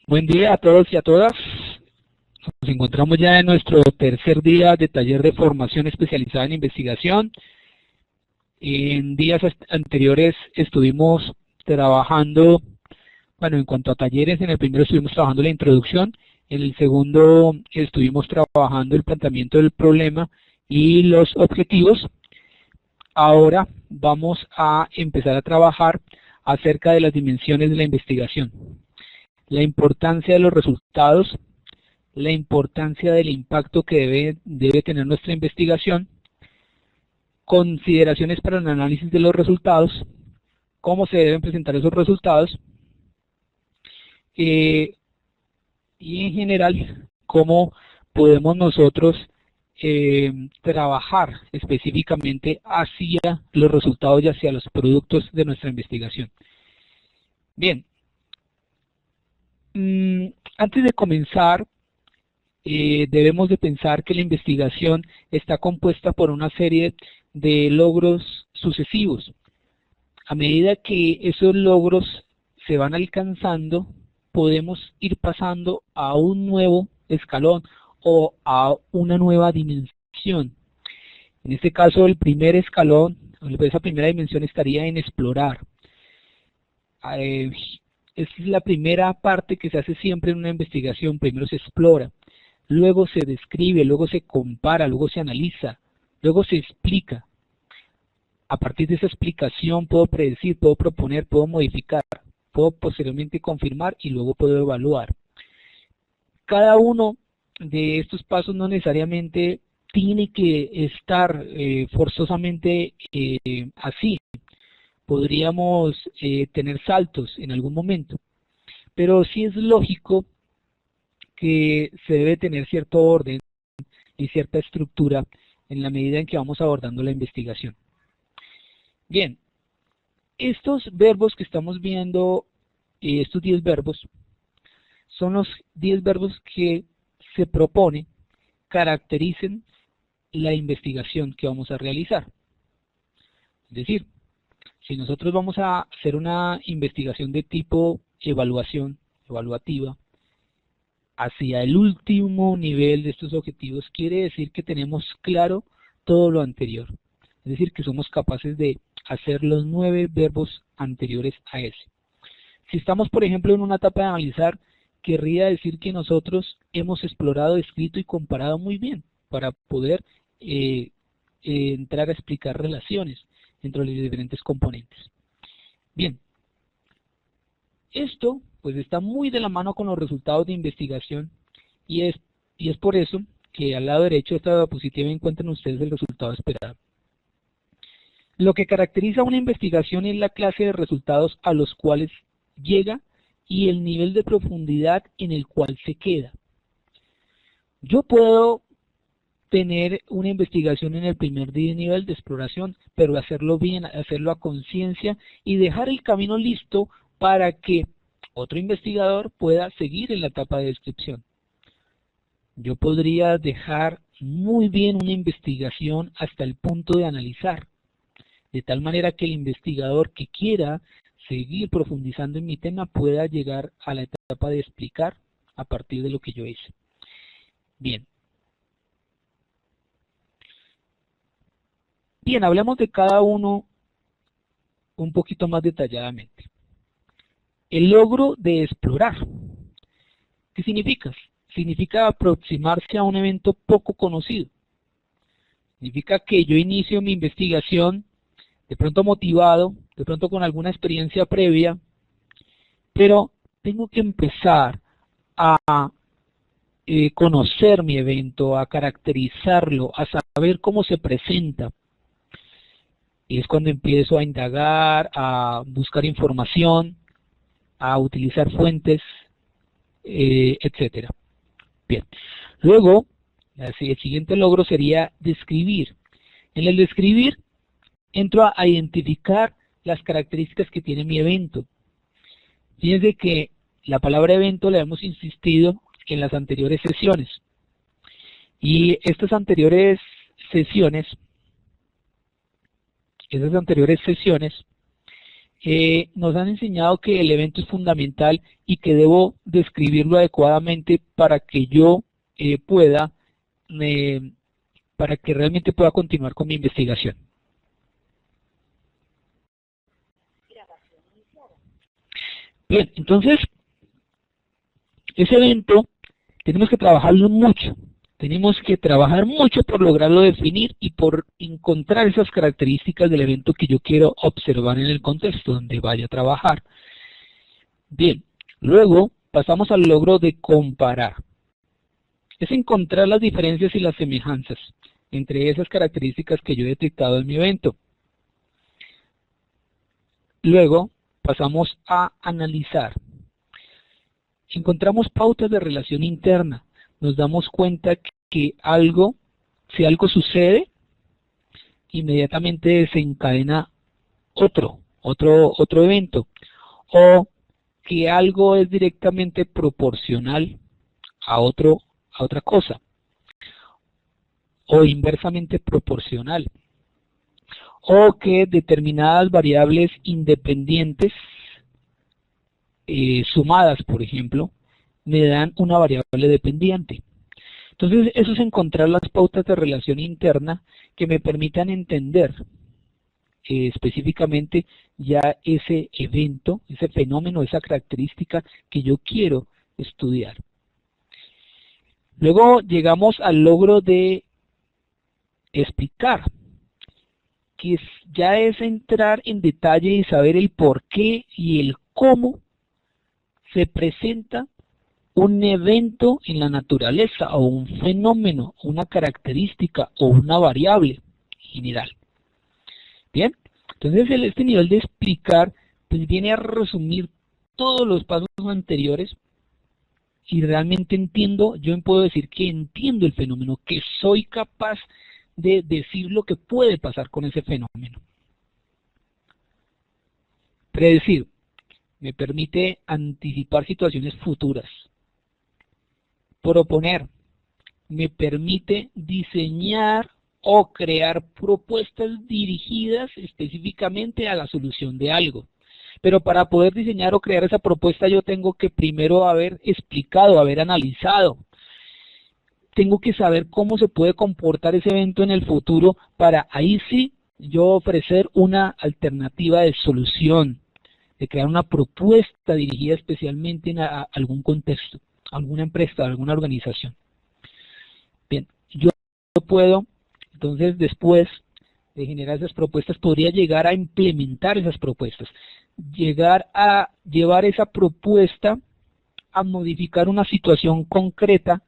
Buen día a todos y a todas. Nos encontramos ya en nuestro tercer día de taller de formación especializada en investigación. En días anteriores estuvimos trabajando, en cuanto a talleres, en el primero estuvimos trabajando la introducción, en el segundo estuvimos trabajando el planteamiento del problema y los objetivos. Ahora vamos a empezar a trabajar acerca de las dimensiones de la investigación. La importancia de los resultados, la importancia del impacto que debe tener nuestra investigación, consideraciones para el análisis de los resultados, cómo se deben presentar esos resultados, y en general, cómo podemos nosotros trabajar específicamente hacia los resultados y hacia los productos de nuestra investigación. Bien. Antes de comenzar, debemos de pensar que la investigación está compuesta por una serie de logros sucesivos. A medida que esos logros se van alcanzando, podemos ir pasando a un nuevo escalón o a una nueva dimensión. En este caso, el primer escalón, esa primera dimensión estaría en explorar. Esa es la primera parte que se hace siempre en una investigación. Primero se explora, luego se describe, luego se compara, luego se analiza, luego se explica. A partir de esa explicación puedo predecir, puedo proponer, puedo modificar, puedo posteriormente confirmar y luego puedo evaluar. Cada uno de estos pasos no necesariamente tiene que estar forzosamente así. Podríamos tener saltos en algún momento, pero sí es lógico que se debe tener cierto orden y cierta estructura en la medida en que vamos abordando la investigación. Bien, estos verbos que estamos viendo, estos 10 verbos, son los 10 verbos que se propone caractericen la investigación que vamos a realizar. Es decir, si nosotros vamos a hacer una investigación de tipo evaluativa, hacia el último nivel de estos objetivos, quiere decir que tenemos claro todo lo anterior. Es decir, que somos capaces de hacer los 9 verbos anteriores a ese. Si estamos, por ejemplo, en una etapa de analizar, querría decir que nosotros hemos explorado, escrito y comparado muy bien para poder entrar a explicar relaciones entre los diferentes componentes. Bien, esto pues está muy de la mano con los resultados de investigación y es por eso que al lado derecho de esta diapositiva encuentran ustedes el resultado esperado. Lo que caracteriza una investigación es la clase de resultados a los cuales llega y el nivel de profundidad en el cual se queda. Yo puedo tener una investigación en el primer nivel de exploración, pero hacerlo bien, hacerlo a conciencia y dejar el camino listo para que otro investigador pueda seguir en la etapa de descripción. Yo podría dejar muy bien una investigación hasta el punto de analizar, de tal manera que el investigador que quiera seguir profundizando en mi tema pueda llegar a la etapa de explicar a partir de lo que yo hice. Bien. Bien, hablemos de cada uno un poquito más detalladamente. El logro de explorar. ¿Qué significa? Significa aproximarse a un evento poco conocido. Significa que yo inicio mi investigación, de pronto motivado, de pronto con alguna experiencia previa, pero tengo que empezar a conocer mi evento, a caracterizarlo, a saber cómo se presenta. Y es cuando empiezo a indagar, a buscar información, a utilizar fuentes, etcétera. Bien. Luego, el siguiente logro sería describir. En el describir, entro a identificar las características que tiene mi evento. Fíjense que la palabra evento la hemos insistido en las anteriores sesiones. Y estas anteriores sesiones nos han enseñado que el evento es fundamental y que debo describirlo adecuadamente para que yo pueda, para que realmente pueda continuar con mi investigación. Bien, entonces, ese evento tenemos que trabajarlo mucho. Tenemos que trabajar mucho por lograrlo definir y por encontrar esas características del evento que yo quiero observar en el contexto donde vaya a trabajar. Bien, luego pasamos al logro de comparar. Es encontrar las diferencias y las semejanzas entre esas características que yo he detectado en mi evento. Luego pasamos a analizar. Encontramos pautas de relación interna. Nos damos cuenta que si algo sucede, inmediatamente desencadena otro evento, o que algo es directamente proporcional a otra cosa, o inversamente proporcional, o que determinadas variables independientes sumadas, por ejemplo, me dan una variable dependiente. Entonces, eso es encontrar las pautas de relación interna que me permitan entender específicamente ya ese evento, ese fenómeno, esa característica que yo quiero estudiar. Luego llegamos al logro de explicar, que ya es entrar en detalle y saber el por qué y el cómo se presenta un evento en la naturaleza o un fenómeno, una característica o una variable general. Bien, entonces este nivel de explicar pues viene a resumir todos los pasos anteriores y realmente yo puedo decir que entiendo el fenómeno, que soy capaz de decir lo que puede pasar con ese fenómeno. Predecir me permite anticipar situaciones futuras. Proponer me permite diseñar o crear propuestas dirigidas específicamente a la solución de algo. Pero para poder diseñar o crear esa propuesta yo tengo que primero haber explicado, haber analizado. Tengo que saber cómo se puede comportar ese evento en el futuro para ahí sí yo ofrecer una alternativa de solución, de crear una propuesta dirigida especialmente en algún contexto, alguna empresa, alguna organización. Bien, yo puedo, entonces después de generar esas propuestas, podría llegar a implementar esas propuestas, llegar a llevar esa propuesta a modificar una situación concreta,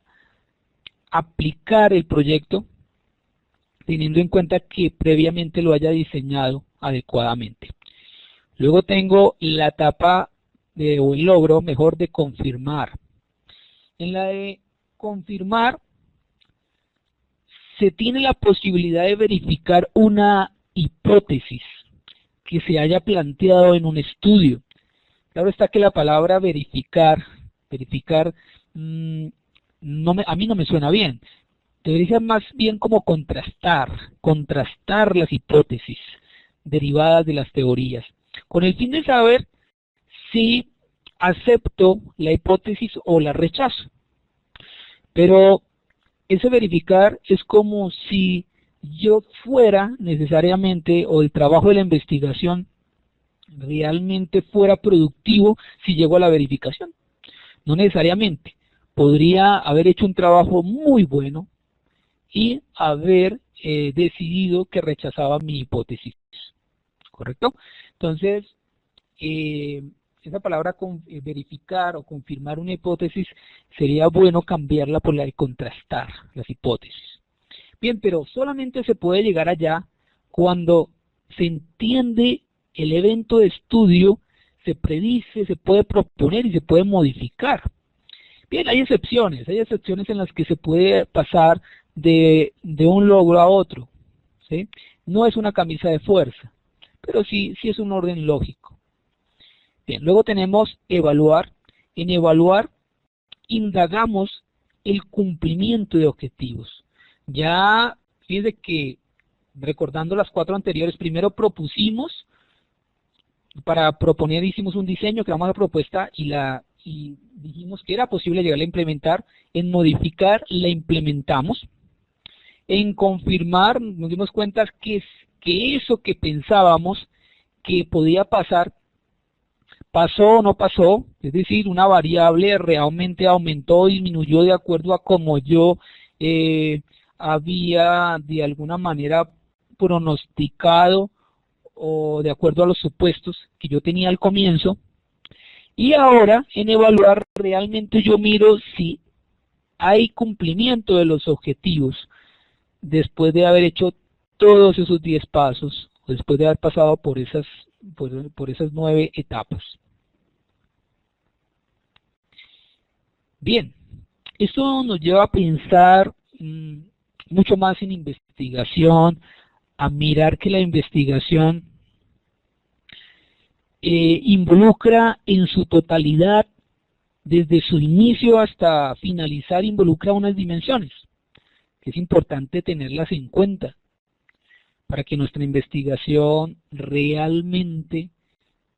aplicar el proyecto, teniendo en cuenta que previamente lo haya diseñado adecuadamente. Luego tengo la etapa o el logro, mejor, de confirmar. En la de confirmar, se tiene la posibilidad de verificar una hipótesis que se haya planteado en un estudio. Claro está que la palabra verificar, a mí no me suena bien. Debería ser más bien como contrastar las hipótesis derivadas de las teorías, con el fin de saber si acepto la hipótesis o la rechazo. Pero ese verificar es como si yo fuera necesariamente, o el trabajo de la investigación realmente fuera productivo si llego a la verificación. No necesariamente. Podría haber hecho un trabajo muy bueno y haber decidido que rechazaba mi hipótesis. ¿Correcto? Entonces, esa palabra verificar o confirmar una hipótesis sería bueno cambiarla por la de contrastar las hipótesis. Bien, pero solamente se puede llegar allá cuando se entiende el evento de estudio, se predice, se puede proponer y se puede modificar. Bien, hay excepciones en las que se puede pasar de un logro a otro, ¿sí? No es una camisa de fuerza, pero sí es un orden lógico. Bien, luego tenemos evaluar. En evaluar indagamos el cumplimiento de objetivos. Ya, fíjense que recordando las 4 anteriores, primero propusimos, para proponer, hicimos un diseño, creamos la propuesta y dijimos que era posible llegar a implementar. En modificar, la implementamos. En confirmar, nos dimos cuenta que eso que pensábamos que podía pasar, pasó o no pasó, es decir, una variable realmente aumentó o disminuyó de acuerdo a como yo había de alguna manera pronosticado o de acuerdo a los supuestos que yo tenía al comienzo. Y ahora en evaluar realmente yo miro si hay cumplimiento de los objetivos después de haber hecho todos esos 10 pasos, después de haber pasado por esas 9 etapas. Bien, esto nos lleva a pensar mucho más en investigación, a mirar que la investigación involucra en su totalidad, desde su inicio hasta finalizar, involucra unas dimensiones que es importante tenerlas en cuenta para que nuestra investigación realmente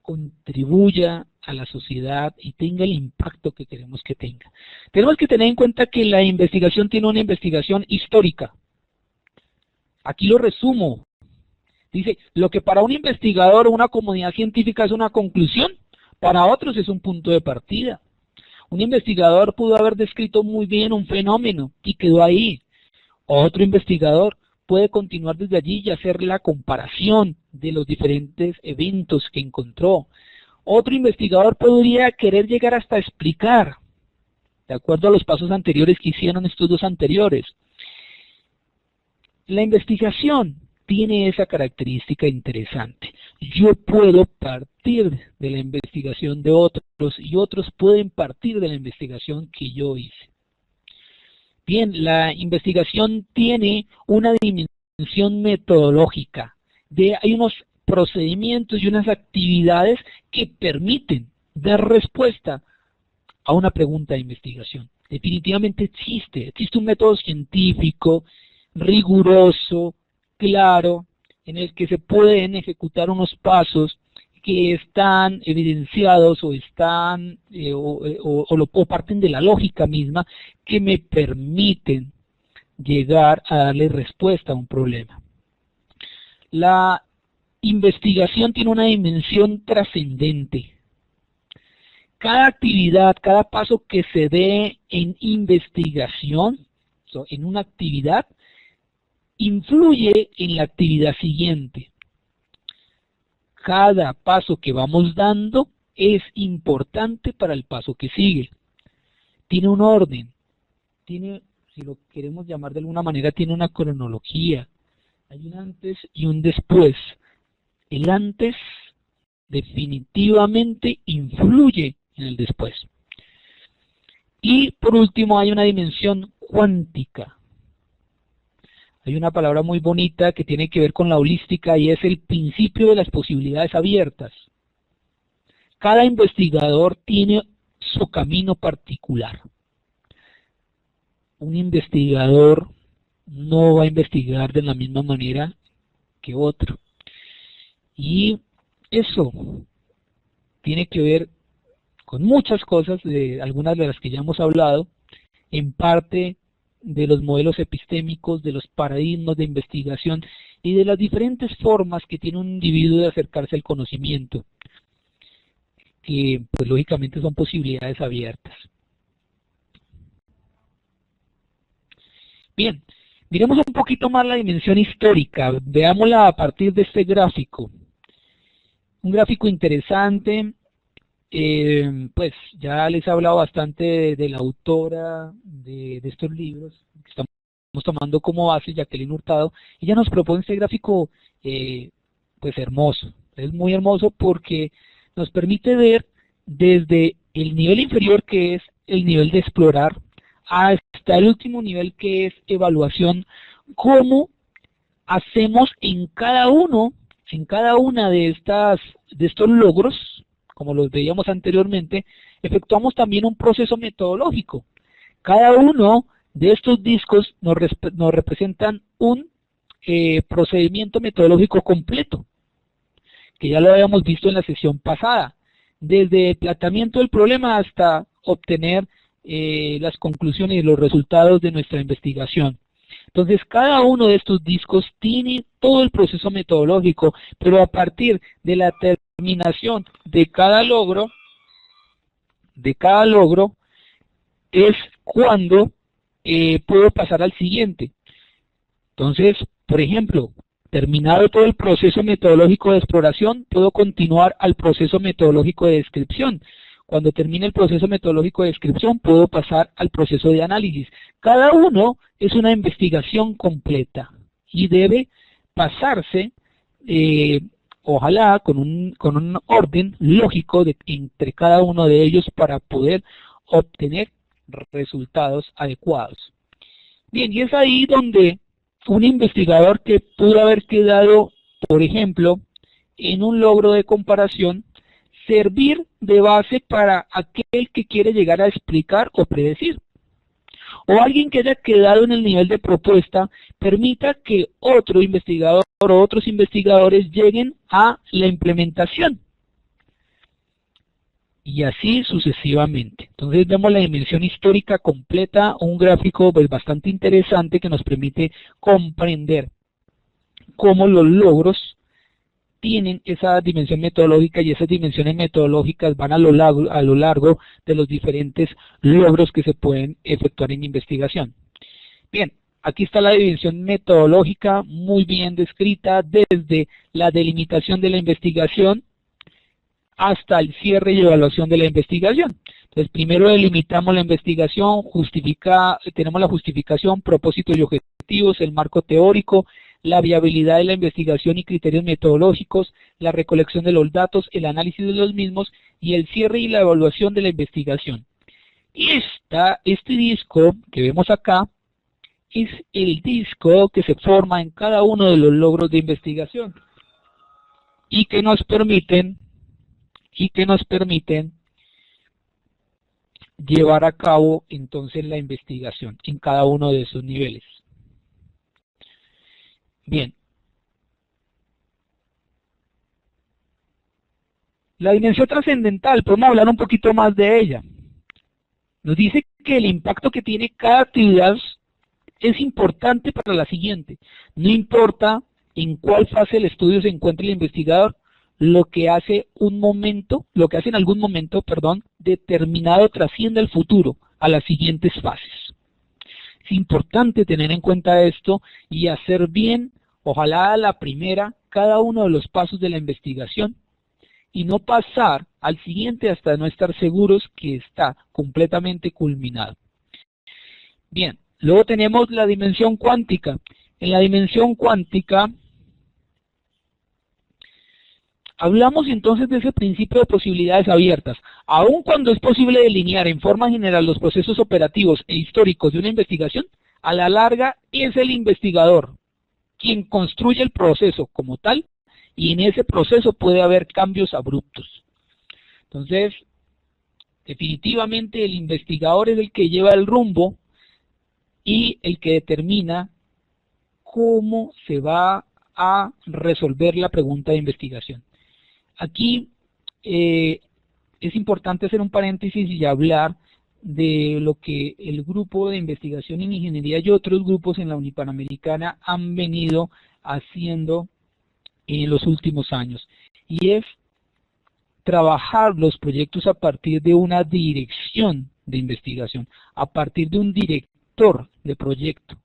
contribuya a la sociedad y tenga el impacto que queremos que tenga. Tenemos que tener en cuenta que la investigación tiene una investigación histórica. Aquí lo resumo. Dice, lo que para un investigador o una comunidad científica es una conclusión, para otros es un punto de partida. Un investigador pudo haber descrito muy bien un fenómeno y quedó ahí. Otro investigador puede continuar desde allí y hacer la comparación de los diferentes eventos que encontró. Otro investigador podría querer llegar hasta explicar, de acuerdo a los pasos anteriores que hicieron estos dos anteriores. La investigación tiene esa característica interesante. Yo puedo partir de la investigación de otros y otros pueden partir de la investigación que yo hice. Bien, la investigación tiene una dimensión metodológica. Hay unos procedimientos y unas actividades que permiten dar respuesta a una pregunta de investigación. Definitivamente existe un método científico, riguroso, claro, en el que se pueden ejecutar unos pasos que están evidenciados o están o parten de la lógica misma que me permiten llegar a darle respuesta a un problema. La investigación tiene una dimensión trascendente. Cada actividad, cada paso que se dé en investigación, en una actividad, influye en la actividad siguiente. Cada paso que vamos dando es importante para el paso que sigue. Tiene un orden, tiene, si lo queremos llamar de alguna manera, tiene una cronología. Hay un antes y un después. El antes definitivamente influye en el después. Y por último hay una dimensión cuántica. Hay una palabra muy bonita que tiene que ver con la holística y es el principio de las posibilidades abiertas. Cada investigador tiene su camino particular. Un investigador no va a investigar de la misma manera que otro. Y eso tiene que ver con muchas cosas, algunas de las que ya hemos hablado, en parte de los modelos epistémicos, de los paradigmas de investigación y de las diferentes formas que tiene un individuo de acercarse al conocimiento, que pues lógicamente son posibilidades abiertas. Bien, miremos un poquito más la dimensión histórica, veámosla a partir de este gráfico. Un gráfico interesante, pues ya les he hablado bastante de la autora de estos libros que estamos tomando como base, Jacqueline Hurtado. Ella nos propone este gráfico pues hermoso, es muy hermoso porque nos permite ver desde el nivel inferior, que es el nivel de explorar, hasta el último nivel, que es evaluación, cómo hacemos en cada una de estos logros, como los veíamos anteriormente, efectuamos también un proceso metodológico. Cada uno de estos discos nos representan un procedimiento metodológico completo, que ya lo habíamos visto en la sesión pasada, desde el planteamiento del problema hasta obtener las conclusiones y los resultados de nuestra investigación. Entonces, cada uno de estos discos tiene todo el proceso metodológico, pero a partir de la terminación de cada logro es cuando puedo pasar al siguiente. Entonces, por ejemplo, terminado todo el proceso metodológico de exploración, puedo continuar al proceso metodológico de descripción. Cuando termine el proceso metodológico de descripción, puedo pasar al proceso de análisis. Cada uno es una investigación completa y debe pasarse, ojalá, con un orden lógico entre cada uno de ellos para poder obtener resultados adecuados. Bien, y es ahí donde un investigador que pudo haber quedado, por ejemplo, en un logro de comparación, servir de base para aquel que quiere llegar a explicar o predecir. O alguien que haya quedado en el nivel de propuesta, permita que otro investigador o otros investigadores lleguen a la implementación. Y así sucesivamente. Entonces vemos la dimensión histórica completa, un gráfico pues, bastante interesante que nos permite comprender cómo los logros tienen esa dimensión metodológica y esas dimensiones metodológicas van a lo largo de los diferentes logros que se pueden efectuar en investigación. Bien, aquí está la dimensión metodológica muy bien descrita desde la delimitación de la investigación hasta el cierre y evaluación de la investigación. Entonces, primero delimitamos la investigación, tenemos la justificación, propósitos y objetivos, el marco teórico, la viabilidad de la investigación y criterios metodológicos, la recolección de los datos, el análisis de los mismos y el cierre y la evaluación de la investigación. Este disco que vemos acá es el disco que se forma en cada uno de los logros de investigación y que nos permiten llevar a cabo entonces la investigación en cada uno de esos niveles. Bien. La dimensión trascendental, podemos hablar un poquito más de ella. Nos dice que el impacto que tiene cada actividad es importante para la siguiente. No importa en cuál fase del estudio se encuentre el investigador, lo que hace en algún momento, determinado trasciende al futuro, a las siguientes fases. Es importante tener en cuenta esto y hacer bien, ojalá a la primera, cada uno de los pasos de la investigación y no pasar al siguiente hasta no estar seguros que está completamente culminado. Bien, luego tenemos la dimensión cuántica. En la dimensión cuántica hablamos entonces de ese principio de posibilidades abiertas. Aun cuando es posible delinear en forma general los procesos operativos e históricos de una investigación, a la larga es el investigador quien construye el proceso como tal y en ese proceso puede haber cambios abruptos. Entonces, definitivamente el investigador es el que lleva el rumbo y el que determina cómo se va a resolver la pregunta de investigación. Aquí es importante hacer un paréntesis y hablar de lo que el grupo de investigación en ingeniería y otros grupos en la Unipanamericana han venido haciendo en los últimos años, y es trabajar los proyectos a partir de una dirección de investigación, a partir de un director de proyecto,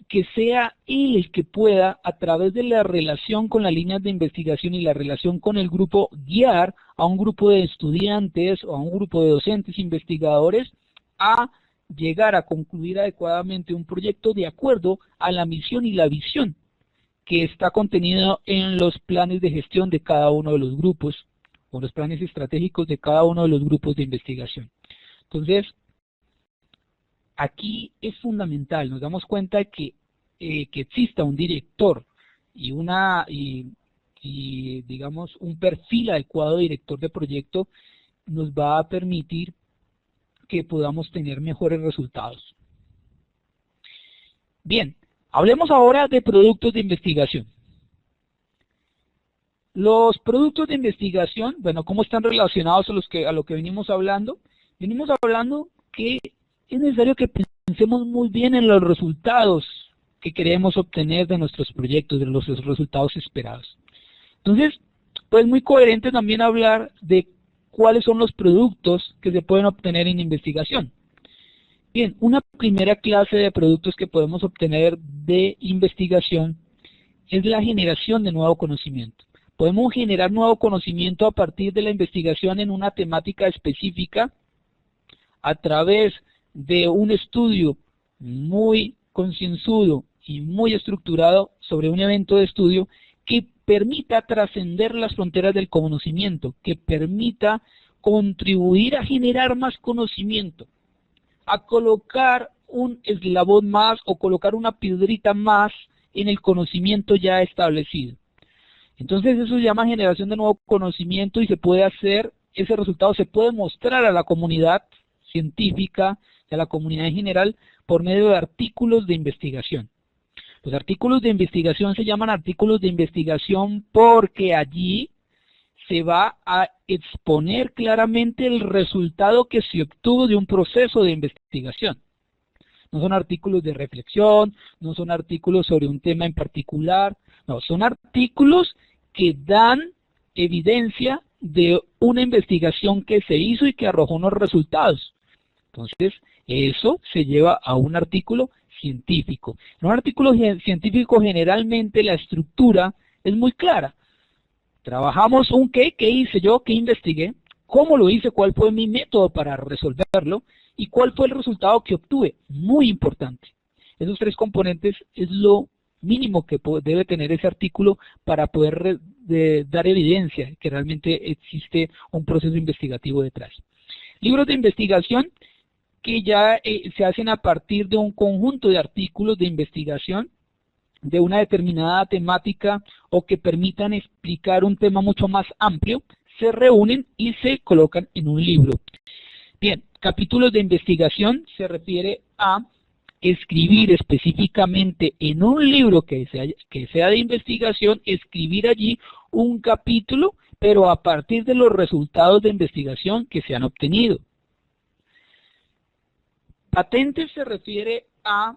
que sea él el que pueda, a través de la relación con las líneas de investigación y la relación con el grupo, guiar a un grupo de estudiantes o a un grupo de docentes investigadores a llegar a concluir adecuadamente un proyecto de acuerdo a la misión y la visión que está contenido en los planes de gestión de cada uno de los grupos o los planes estratégicos de cada uno de los grupos de investigación. Entonces, aquí es fundamental, nos damos cuenta que exista un director y digamos un perfil adecuado de director de proyecto nos va a permitir que podamos tener mejores resultados. Bien, hablemos ahora de productos de investigación. Los productos de investigación, bueno, ¿cómo están relacionados a lo que venimos hablando? Venimos hablando que es necesario que pensemos muy bien en los resultados que queremos obtener de nuestros proyectos, de los resultados esperados. Entonces, pues muy coherente también hablar de cuáles son los productos que se pueden obtener en investigación. Bien, una primera clase de productos que podemos obtener de investigación es la generación de nuevo conocimiento. Podemos generar nuevo conocimiento a partir de la investigación en una temática específica a través de un estudio muy concienzudo y muy estructurado sobre un evento de estudio que permita trascender las fronteras del conocimiento, que permita contribuir a generar más conocimiento, a colocar un eslabón más o colocar una piedrita más en el conocimiento ya establecido. Entonces eso se llama generación de nuevo conocimiento y se puede hacer, ese resultado se puede mostrar a la comunidad científica y a la comunidad en general por medio de artículos de investigación. Los artículos de investigación se llaman artículos de investigación porque allí se va a exponer claramente el resultado que se obtuvo de un proceso de investigación. No son artículos de reflexión, no son artículos sobre un tema en particular, no, son artículos que dan evidencia de una investigación que se hizo y que arrojó unos resultados. Entonces, eso se lleva a un artículo científico. En un artículo científico generalmente la estructura es muy clara. Trabajamos un qué hice yo, qué investigué, cómo lo hice, cuál fue mi método para resolverlo y cuál fue el resultado que obtuve. Muy importante. Esos tres componentes es lo mínimo que debe tener ese artículo para poder dar evidencia que realmente existe un proceso investigativo detrás. Libros de investigación que ya se hacen a partir de un conjunto de artículos de investigación de una determinada temática o que permitan explicar un tema mucho más amplio, se reúnen y se colocan en un libro. Bien, capítulos de investigación se refiere a escribir específicamente en un libro que sea de investigación, escribir allí un capítulo, pero a partir de los resultados de investigación que se han obtenido. Patentes se refiere a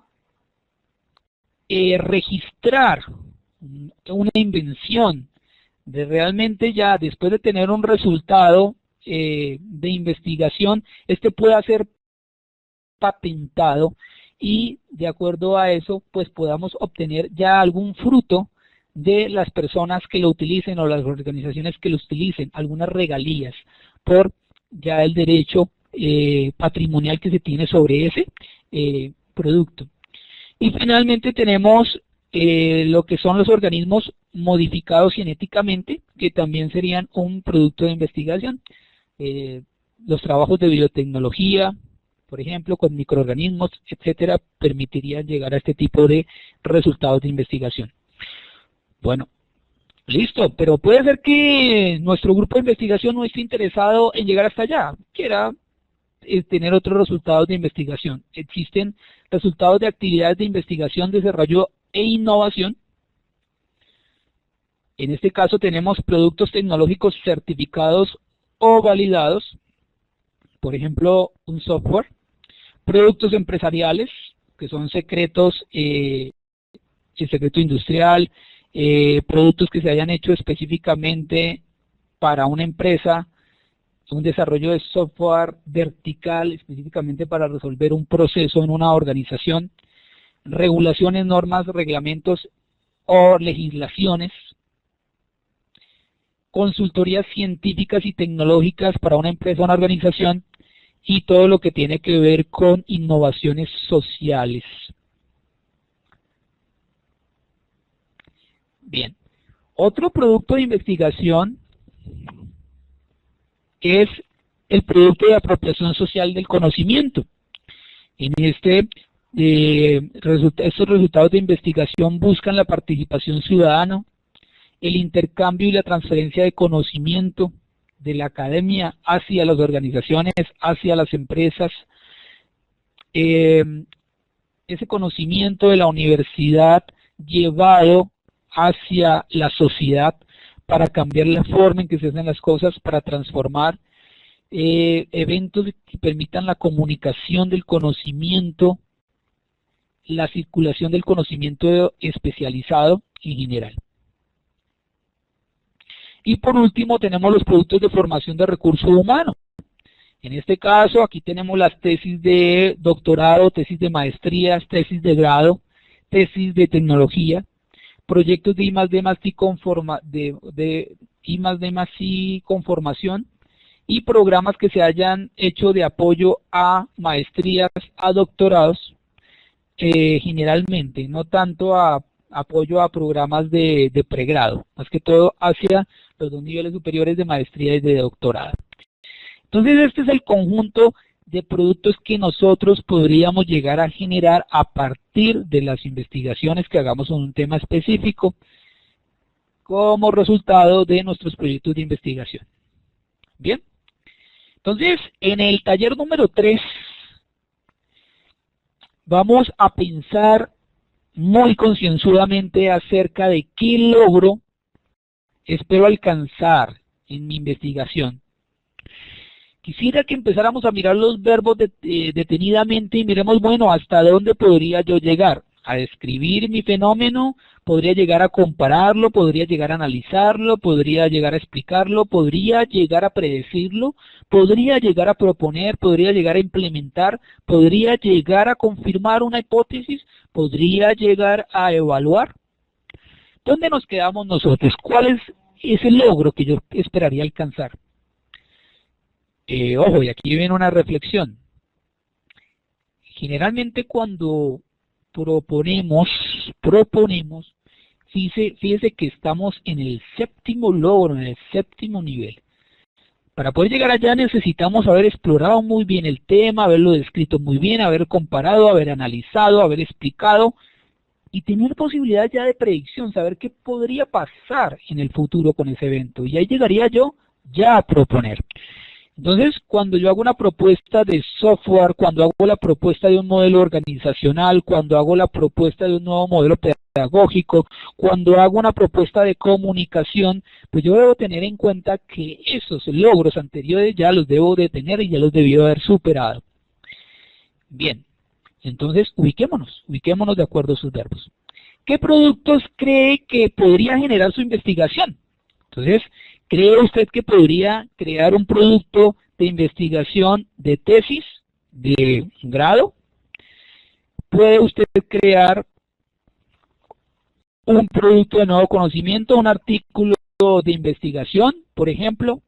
registrar una invención, de realmente ya después de tener un resultado de investigación, este pueda ser patentado y de acuerdo a eso pues podamos obtener ya algún fruto de las personas que lo utilicen o las organizaciones que lo utilicen, algunas regalías por ya el derecho patrimonial que se tiene sobre ese producto. Y finalmente tenemos lo que son los organismos modificados genéticamente, que también serían un producto de investigación. Los trabajos de biotecnología, por ejemplo, con microorganismos, etcétera, permitirían llegar a este tipo de resultados de investigación. Bueno, listo, pero puede ser que nuestro grupo de investigación no esté interesado en llegar hasta allá, quiera tener otros resultados de investigación. Existen resultados de actividades de investigación, desarrollo e innovación. En este caso tenemos productos tecnológicos certificados o validados, por ejemplo, un software. Productos empresariales, que son secretos, el secreto industrial, productos que se hayan hecho específicamente para una empresa, un desarrollo de software vertical específicamente para resolver un proceso en una organización, regulaciones, normas, reglamentos o legislaciones, consultorías científicas y tecnológicas para una empresa o una organización y todo lo que tiene que ver con innovaciones sociales. Bien, otro producto de investigación es el producto de apropiación social del conocimiento. En estos resultados de investigación buscan la participación ciudadana, el intercambio y la transferencia de conocimiento de la academia hacia las organizaciones, hacia las empresas. Ese conocimiento de la universidad llevado hacia la sociedad para cambiar la forma en que se hacen las cosas, para transformar eventos que permitan la comunicación del conocimiento, la circulación del conocimiento especializado en general. Y por último tenemos los productos de formación de recurso humano. En este caso aquí tenemos las tesis de doctorado, tesis de maestrías, tesis de grado, tesis de tecnología, proyectos de I+D+I con formación y programas que se hayan hecho de apoyo a maestrías, a doctorados, generalmente, no tanto a apoyo a programas de pregrado, más que todo hacia los 2 niveles superiores de maestría y de doctorado. Entonces este es el conjunto de productos que nosotros podríamos llegar a generar a partir de las investigaciones que hagamos en un tema específico como resultado de nuestros proyectos de investigación. Bien, entonces en el taller número 3 vamos a pensar muy concienzudamente acerca de qué logro espero alcanzar en mi investigación. Quisiera que empezáramos a mirar los verbos detenidamente y miremos, bueno, hasta dónde podría yo llegar a describir mi fenómeno, podría llegar a compararlo, podría llegar a analizarlo, podría llegar a explicarlo, podría llegar a predecirlo, podría llegar a proponer, podría llegar a implementar, podría llegar a confirmar una hipótesis, podría llegar a evaluar. ¿Dónde nos quedamos nosotros? ¿Cuál es ese logro que yo esperaría alcanzar? Ojo, y aquí viene una reflexión. Generalmente cuando proponemos, fíjese que estamos en el séptimo logro, en el séptimo nivel. Para poder llegar allá necesitamos haber explorado muy bien el tema, haberlo descrito muy bien, haber comparado, haber analizado, haber explicado y tener posibilidad ya de predicción, saber qué podría pasar en el futuro con ese evento. Y ahí llegaría yo ya a proponer. Entonces, cuando yo hago una propuesta de software, cuando hago la propuesta de un modelo organizacional, cuando hago la propuesta de un nuevo modelo pedagógico, cuando hago una propuesta de comunicación, pues yo debo tener en cuenta que esos logros anteriores ya los debo de tener y ya los debí haber superado. Bien, entonces ubiquémonos de acuerdo a sus verbos. ¿Qué productos cree que podría generar su investigación? Entonces, ¿cree usted que podría crear un producto de investigación de tesis, de grado? ¿Puede usted crear un producto de nuevo conocimiento, un artículo de investigación, por ejemplo?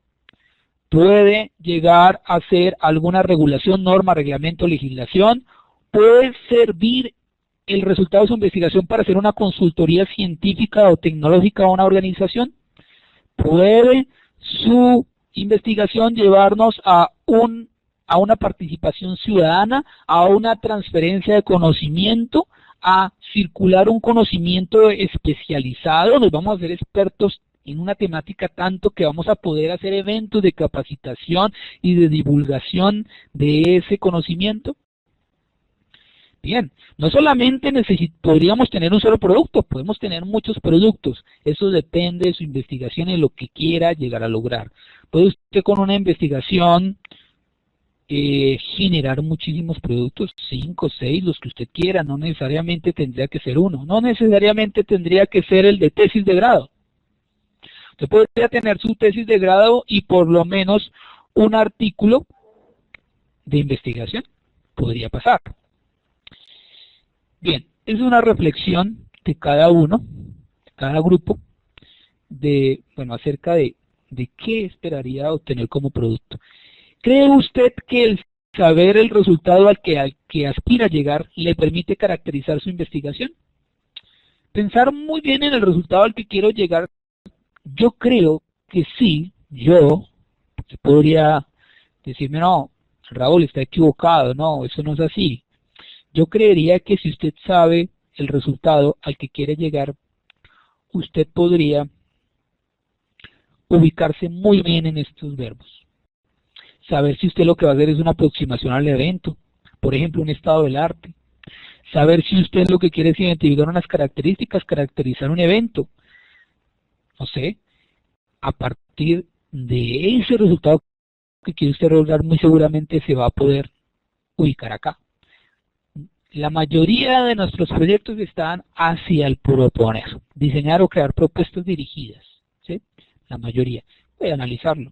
¿Puede llegar a hacer alguna regulación, norma, reglamento, legislación? ¿Puede servir el resultado de su investigación para hacer una consultoría científica o tecnológica a una organización? ¿Puede su investigación llevarnos a una participación ciudadana, a una transferencia de conocimiento, a circular un conocimiento especializado? Nos vamos a hacer expertos en una temática tanto que vamos a poder hacer eventos de capacitación y de divulgación de ese conocimiento. Bien, no solamente podríamos tener un solo producto, podemos tener muchos productos. Eso depende de su investigación y lo que quiera llegar a lograr. Puede usted con una investigación generar muchísimos productos, 5, 6, los que usted quiera. No necesariamente tendría que ser uno, no necesariamente tendría que ser el de tesis de grado. Usted podría tener su tesis de grado y por lo menos un artículo de investigación. Podría pasar. Bien, es una reflexión de cada uno, de cada grupo, acerca de qué esperaría obtener como producto. ¿Cree usted que el saber el resultado al que aspira a llegar le permite caracterizar su investigación? Pensar muy bien en el resultado al que quiero llegar, yo creo que sí, yo podría decirme, no, Raúl está equivocado, no, eso no es así. Yo creería que si usted sabe el resultado al que quiere llegar, usted podría ubicarse muy bien en estos verbos. Saber si usted lo que va a hacer es una aproximación al evento, por ejemplo, un estado del arte. Saber si usted lo que quiere es identificar unas características, caracterizar un evento. No sé, a partir de ese resultado que quiere usted lograr, muy seguramente se va a poder ubicar acá. La mayoría de nuestros proyectos están hacia el proponer, diseñar o crear propuestas dirigidas, ¿sí? La mayoría. Voy a analizarlo.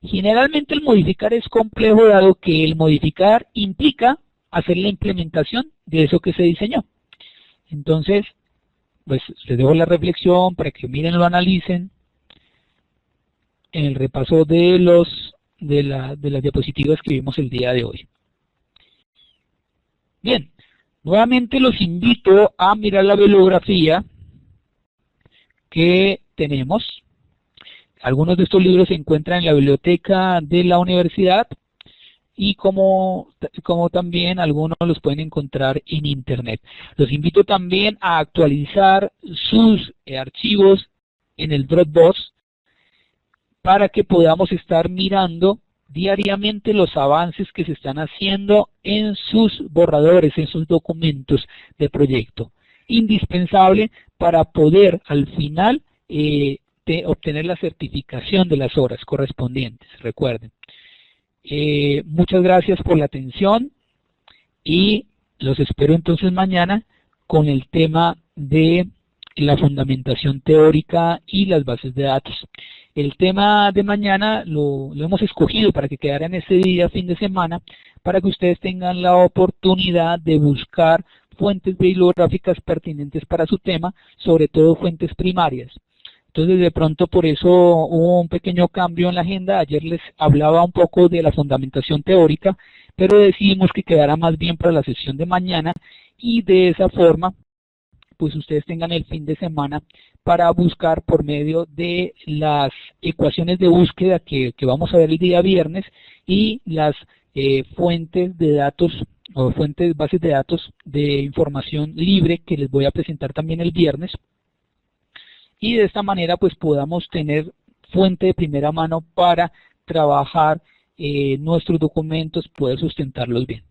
Generalmente el modificar es complejo, dado que el modificar implica hacer la implementación de eso que se diseñó. Entonces, pues les dejo la reflexión para que miren, lo analicen en el repaso de las diapositivas que vimos el día de hoy. Bien, nuevamente los invito a mirar la bibliografía que tenemos. Algunos de estos libros se encuentran en la biblioteca de la universidad y como también algunos los pueden encontrar en internet. Los invito también a actualizar sus archivos en el Dropbox para que podamos estar mirando diariamente los avances que se están haciendo en sus borradores, en sus documentos de proyecto. Indispensable para poder al final obtener la certificación de las horas correspondientes, recuerden. Muchas gracias por la atención y los espero entonces mañana con el tema de la fundamentación teórica y las bases de datos. El tema de mañana lo hemos escogido para que quedara en ese día, fin de semana, para que ustedes tengan la oportunidad de buscar fuentes bibliográficas pertinentes para su tema, sobre todo fuentes primarias. Entonces de pronto por eso hubo un pequeño cambio en la agenda. Ayer les hablaba un poco de la fundamentación teórica, pero decidimos que quedara más bien para la sesión de mañana y de esa forma pues ustedes tengan el fin de semana para buscar por medio de las ecuaciones de búsqueda que vamos a ver el día viernes y las fuentes de datos o bases de datos de información libre que les voy a presentar también el viernes, y de esta manera pues podamos tener fuente de primera mano para trabajar nuestros documentos, poder sustentarlos bien.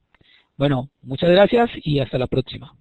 Bueno, muchas gracias y hasta la próxima.